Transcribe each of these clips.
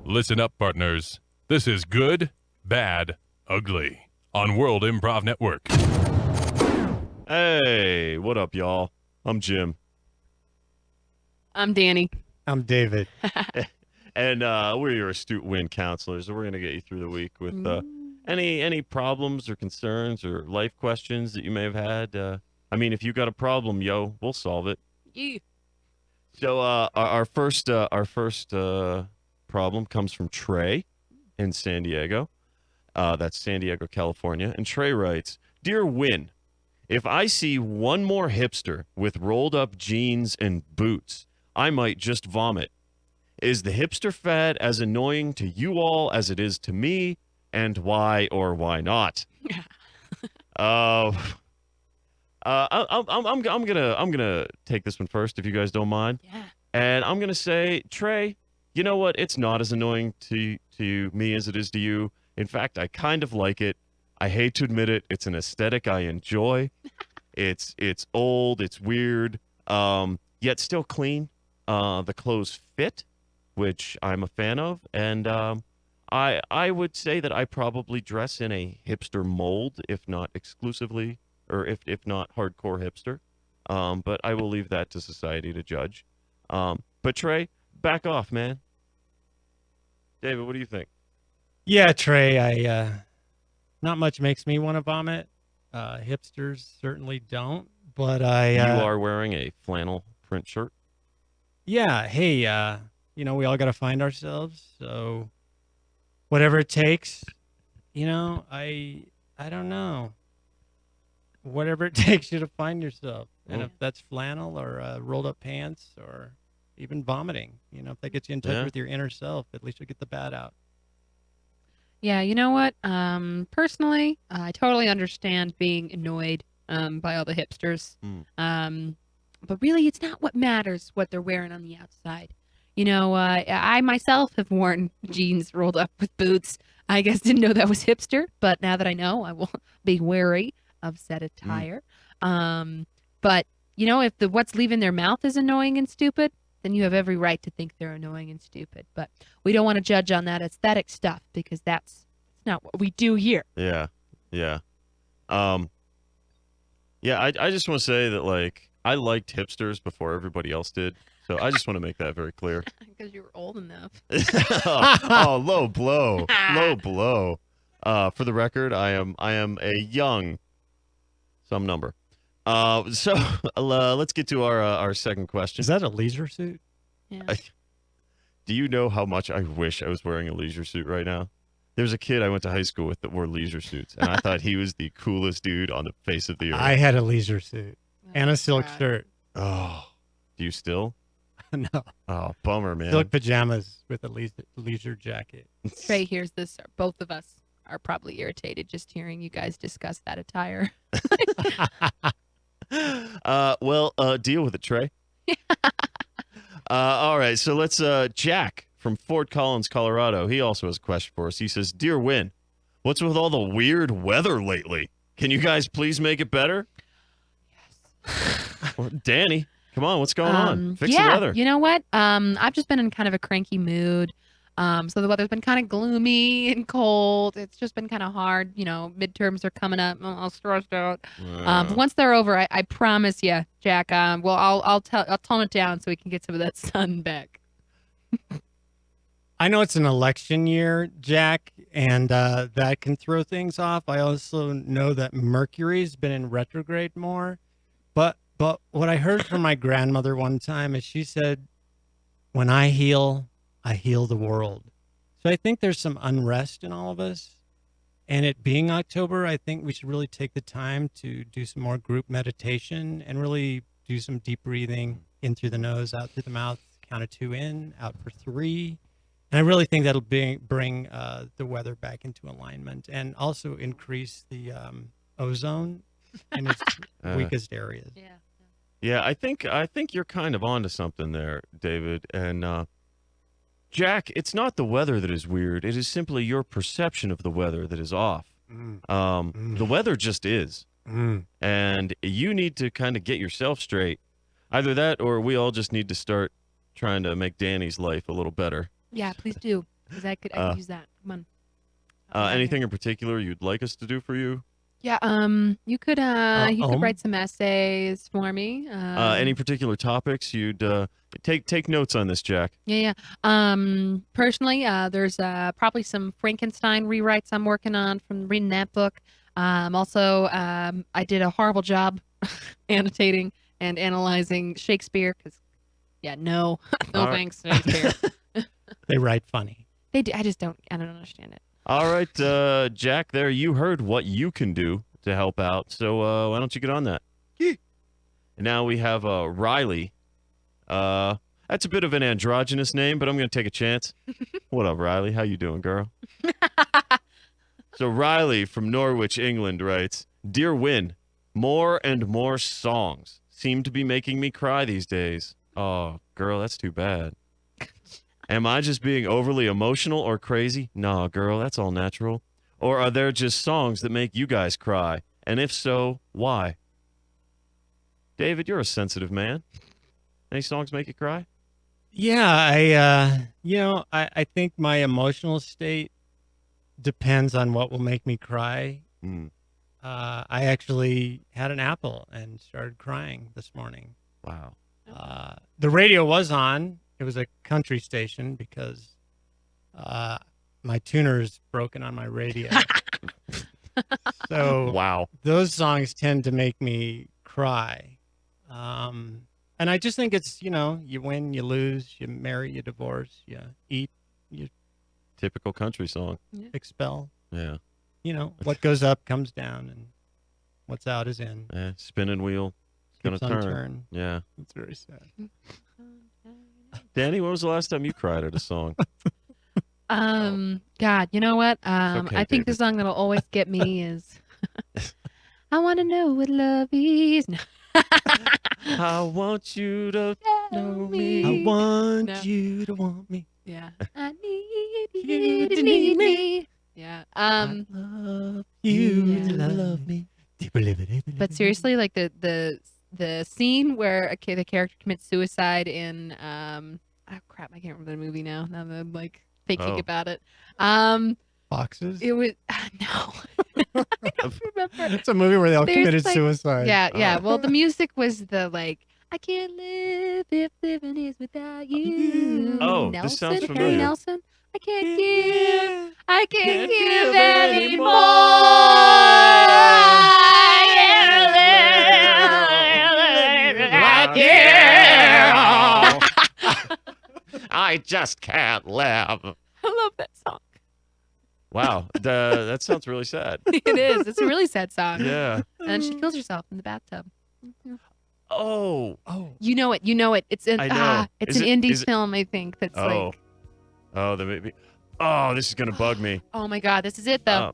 Listen up, partners. This is Good, Bad, Ugly on World Improv Network. Hey, what up, y'all? I'm Jim. I'm Danny. I'm David. And we're your astute win counselors, and we're going to get you through the week with any problems or concerns or life questions that you may have had. I mean, if you got a problem, we'll solve it. Yeah. So our first problem comes from Trey in San Diego. That's San Diego, California. And Trey writes, Dear Win, if I see one more hipster with rolled up jeans and boots, I might just vomit. Is the hipster fad as annoying to you all as it is to me, and why or why not? I'm gonna take this one first if you guys don't mind. Yeah. And I'm gonna say, Trey, you know what? It's not as annoying to me as it is to you. In fact, I kind of like it. I hate to admit it. It's an aesthetic I enjoy. It's old. It's weird. Yet still clean. The clothes fit, which I'm a fan of. And I would say that I probably dress in a hipster mold, if not exclusively, or if not hardcore hipster. But I will leave that to society to judge. But Trey, back off, man. David, what do you think? Yeah, Trey, not much makes me want to vomit. Hipsters certainly don't, but You are wearing a flannel print shirt? Yeah, hey, we all got to find ourselves, so whatever it takes, I don't know. Whatever it takes you to find yourself. And if that's flannel or rolled up pants or even vomiting, if that gets you in touch with your inner self, at least you'll get the bad out. Yeah, you know what? Personally, I totally understand being annoyed by all the hipsters. But really, it's not what matters, what they're wearing on the outside. I myself have worn jeans rolled up with boots. I guess didn't know that was hipster, but now that I know, I will be wary of said attire. But, if the what's leaving their mouth is annoying and stupid, then you have every right to think they're annoying and stupid. But we don't want to judge on that aesthetic stuff because that's not what we do here. Yeah. I just want to say that, I liked hipsters before everybody else did. So I just want to make that very clear. Because you were old enough. Low blow. Low blow. For the record, I am a young some number. So let's get to our second question. Is that a leisure suit? Yeah. Do you know how much I wish I was wearing a leisure suit right now? There's a kid I went to high school with that wore leisure suits, and I thought he was the coolest dude on the face of the earth. I had a leisure suit and a silk shirt. Oh, do you still? No. Oh, bummer, man. Silk pajamas with a leisure jacket. Trey hears this. Both of us are probably irritated just hearing you guys discuss that attire. Deal with it, Trey. All right, so let's Jack from Fort Collins, Colorado. He also has a question for us. He says, Dear Win, what's with all the weird weather lately? Can you guys please make it better? Yes. Well, Danny, come on, what's going on? Fix the weather. You know what? I've just been in kind of a cranky mood. So the weather's been kind of gloomy and cold. It's just been kind of hard. Midterms are coming up. I'm all stressed out. But once they're over, I promise you, Jack. I'll tone it down so we can get some of that sun back. I know it's an election year, Jack, and that can throw things off. I also know that Mercury's been in retrograde more. But what I heard from my grandmother one time is she said, when I heal the world. So I think there's some unrest in all of us. And it being October, I think we should really take the time to do some more group meditation and really do some deep breathing in through the nose, out through the mouth, count of 2 in, out for 3. And I really think that'll bring the weather back into alignment and also increase the ozone in its weakest areas. Yeah, I think you're kind of onto something there, David. And Jack, it's not the weather that is weird. It is simply your perception of the weather that is off. The weather just is. and you need to kind of get yourself straight. Either that, or we all just need to start trying to make Danny's life a little better. Yeah, please do, because I could use that. Come on. Anything in particular you'd like us to do for you? Yeah. You could write some essays for me. Any particular topics you'd take notes on this, Jack? Yeah. Personally, there's probably some Frankenstein rewrites I'm working on from reading that book. Also, I did a horrible job annotating and analyzing Shakespeare because, no thanks, Shakespeare. They write funny. They do. I don't understand it. All right, Jack, there, you heard what you can do to help out. So why don't you get on that? Yeah. And now we have Riley. That's a bit of an androgynous name, but I'm going to take a chance. What up, Riley? How you doing, girl? So Riley from Norwich, England writes, Dear Win, more and more songs seem to be making me cry these days. Oh, girl, that's too bad. Am I just being overly emotional or crazy? Nah, girl, that's all natural. Or are there just songs that make you guys cry? And if so, why? David, you're a sensitive man. Any songs make you cry? Yeah, I think my emotional state depends on what will make me cry. I actually had an apple and started crying this morning. Wow. The radio was on. It was a country station because my tuner's broken on my radio. So wow, those songs tend to make me cry. And I just think it's, you win, you lose, you marry, you divorce, you eat, you typical country song. Expel. Yeah. What goes up comes down, and what's out is in. Spinning wheel. It's going to turn. Yeah. It's very sad. Danny, when was the last time you cried at a song? God, you know what? Okay, I think the David. song that'll always get me is I want to know what love is. No. I want you to know me. I want No. you to want me. Yeah. I need you to need me. Yeah. I love you Yeah. to love me. But seriously, like the scene where the character commits suicide in oh crap, I can't remember the movie now. Now that I'm like thinking about it. Boxes? It was no. I don't remember. It's a movie where they all There's, committed like- suicide. Yeah. Well, the music was the I can't live if living is without you. Oh, Nelson, this sounds Harry familiar. Nelson. I can't give anymore. I just can't live. I love that song. Wow, that sounds really sad. It is. It's a really sad song. Yeah. And she kills herself in the bathtub. Oh. You know it. It's an I know. it's Is an it- indie is it- film, I think. That's Oh. like, Oh, the maybe. Oh, this is gonna bug me. oh my God, this is it though.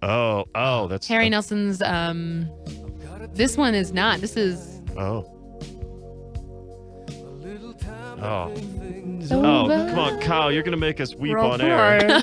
Oh, that's Harry Nelson's. This one is not. This is. Oh. Oh. It's Oh, over. come on, Kyle, you're gonna make us weep We're on all air. crying.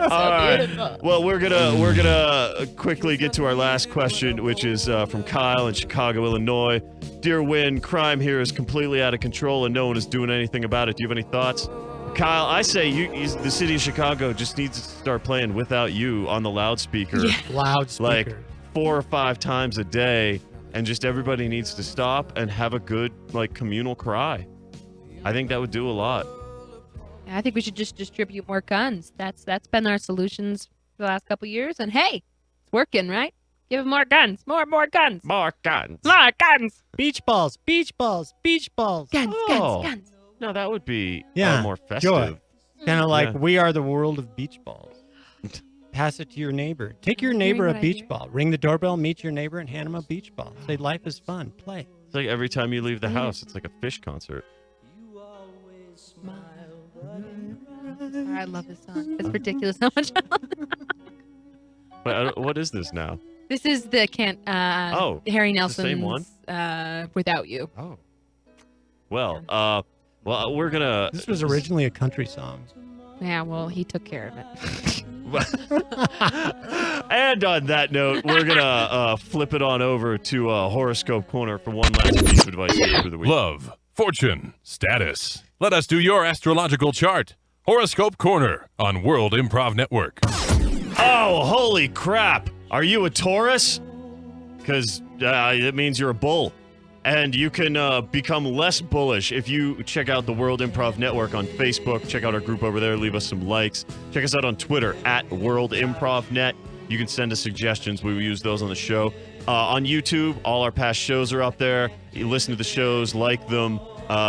All right. Beautiful. Well, we're gonna quickly get to our last question, which is from Kyle in Chicago, Illinois. Dear Win, crime here is completely out of control and no one is doing anything about it. Do you have any thoughts? Kyle, I say the city of Chicago just needs to start playing Without You on the loudspeaker Loudspeaker. like 4 or 5 times a day, and just everybody needs to stop and have a good communal cry. I think that would do a lot. I think we should just distribute more guns. That's been our solutions for the last couple years. And hey, it's working, right? Give them more guns. More guns. More guns. More guns. Beach balls, beach balls, beach balls. Guns, Oh. guns. No, that would be Yeah, more festive. joy. Kind of like Yeah. we are the world of beach balls. Pass it to your neighbor. Take your neighbor a what I beach hear. ball. Ring the doorbell, meet your neighbor, and hand him a beach ball. Say life is fun. Play. It's like every time you leave the house, it's like a fish concert. I love this song. It's ridiculous how much I love it. But what is this now? This is the Harry the same Nelson's one? Without You. Oh. Well, Well, we're gonna. This was originally a country song. Yeah, well, he took care of it. And on that note, we're gonna flip it on over to Horoscope Corner for one last piece of advice for the week. Love, fortune, status. Let us do your astrological chart. Horoscope Corner on World Improv Network. Oh, holy crap! Are you a Taurus? Because it means you're a bull. And you can become less bullish if you check out the World Improv Network on Facebook. Check out our group over there. Leave us some likes. Check us out on Twitter at World Improv Net. You can send us suggestions. We will use those on the show. On YouTube, all our past shows are up there. You listen to the shows, like them,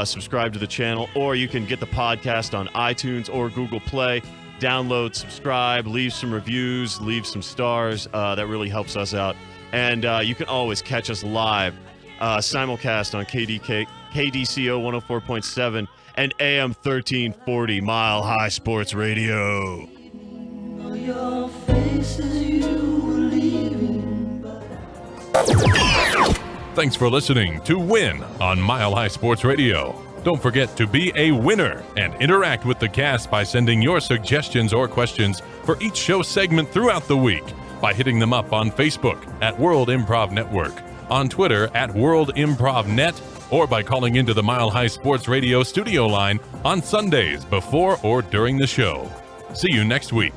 subscribe to the channel, or you can get the podcast on iTunes or Google Play. Download, subscribe, leave some reviews, leave some stars. That really helps us out. And you can always catch us live. Simulcast on KDCO 104.7 and AM 1340 Mile High Sports Radio. Thanks for listening to Win on Mile High Sports Radio. Don't forget to be a winner and interact with the cast by sending your suggestions or questions for each show segment throughout the week by hitting them up on Facebook at World Improv Network, on Twitter at World Improv Net, or by calling into the Mile High Sports Radio studio line on Sundays before or during the show. See you next week.